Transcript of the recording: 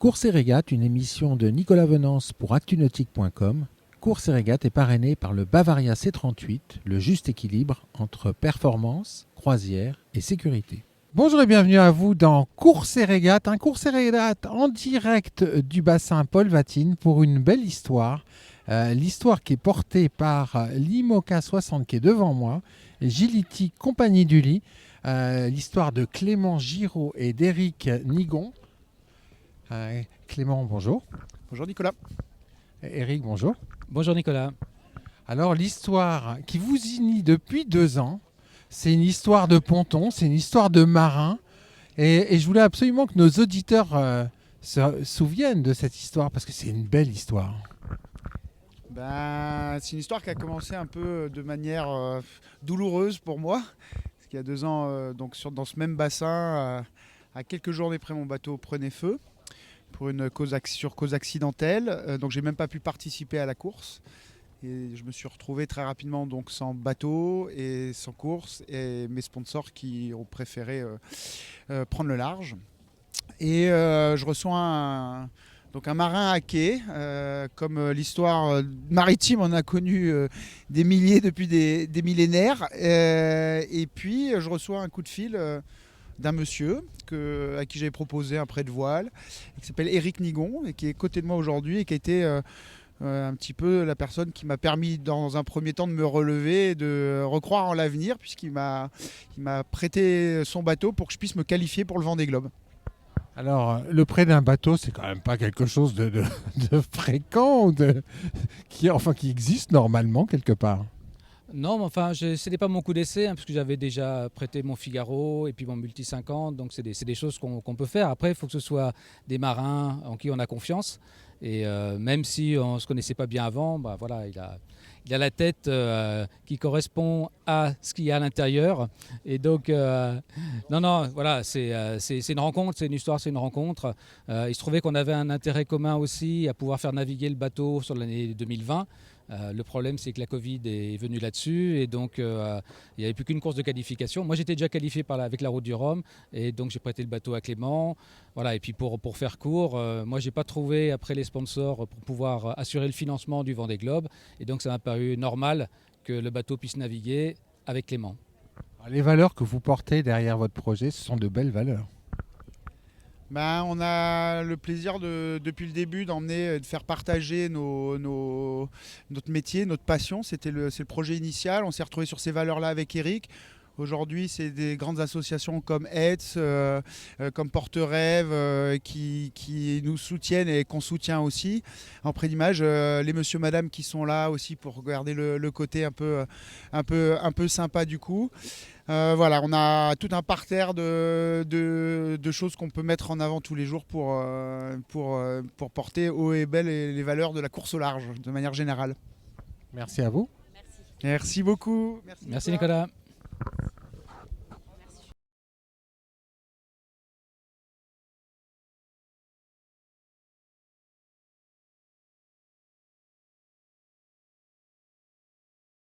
Course et régate, une émission de Nicolas Venance pour actunautique.com. Course et régate est parrainé par le Bavaria C38, le juste équilibre entre performance, croisière et sécurité. Bonjour et bienvenue à vous dans Course et régate, un course et régate en direct du bassin Paul Vatine pour une belle histoire. L'histoire qui est portée par l'IMOCA 60 qui est devant moi, Gility Compagnie du Lit, l'histoire de Clément Giraud et d'Éric Nigon. Clément, bonjour. Bonjour Nicolas. Éric, bonjour. Bonjour Nicolas. Alors l'histoire qui vous unit depuis 2 ans, c'est une histoire de ponton, c'est une histoire de marin. Et je voulais absolument que nos auditeurs se souviennent de cette histoire parce que c'est une belle histoire. C'est une histoire qui a commencé un peu de manière douloureuse pour moi. Parce qu'il y a 2 ans, dans ce même bassin, à quelques jours près, mon bateau prenait feu pour une cause accidentelle. Donc j'ai même pas pu participer à la course. Et je me suis retrouvé très rapidement donc sans bateau et sans course et mes sponsors qui ont préféré prendre le large. Et je reçois un marin à quai, comme l'histoire maritime en a connu des milliers depuis des millénaires. Et puis je reçois un coup de fil d'un monsieur à qui j'avais proposé un prêt de voile, qui s'appelle Éric Nigon et qui est à côté de moi aujourd'hui et qui a été un petit peu la personne qui m'a permis dans un premier temps de me relever et de recroire en l'avenir puisqu'il m'a prêté son bateau pour que je puisse me qualifier pour le Vendée Globe. Alors, le prêt d'un bateau, c'est quand même pas quelque chose de fréquent, qui existe normalement quelque part. Non, mais enfin, ce n'était pas mon coup d'essai, puisque j'avais déjà prêté mon Figaro et puis mon Multi 50, donc c'est des choses qu'on peut faire. Après, il faut que ce soit des marins en qui on a confiance. Et même si on ne se connaissait pas bien avant, voilà, il a la tête qui correspond à ce qu'il y a à l'intérieur. Et donc, voilà, c'est une rencontre, c'est une histoire, c'est une rencontre. Il se trouvait qu'on avait un intérêt commun aussi à pouvoir faire naviguer le bateau sur l'année 2020. Le problème, c'est que la Covid est venue là-dessus et donc il n'y avait plus qu'une course de qualification. Moi, j'étais déjà qualifié avec la Route du Rhum et donc j'ai prêté le bateau à Clément. Voilà, et puis pour faire court, moi, je n'ai pas trouvé après les sponsors pour pouvoir assurer le financement du Vendée Globe et donc ça m'a paru normal que le bateau puisse naviguer avec Clément. Les valeurs que vous portez derrière votre projet, ce sont de belles valeurs. On a le plaisir depuis le début de faire partager notre métier, notre passion. C'est le projet initial. On s'est retrouvé sur ces valeurs-là avec Éric. Aujourd'hui, c'est des grandes associations comme Hetz, comme Porte-Rêve qui nous soutiennent et qu'on soutient aussi. En près d'image, les monsieur madame qui sont là aussi pour regarder le côté un peu sympa du coup. Voilà, on a tout un parterre de choses qu'on peut mettre en avant tous les jours pour porter haut et belle les valeurs de la course au large de manière générale. Merci à vous. Merci beaucoup. Merci Nicolas.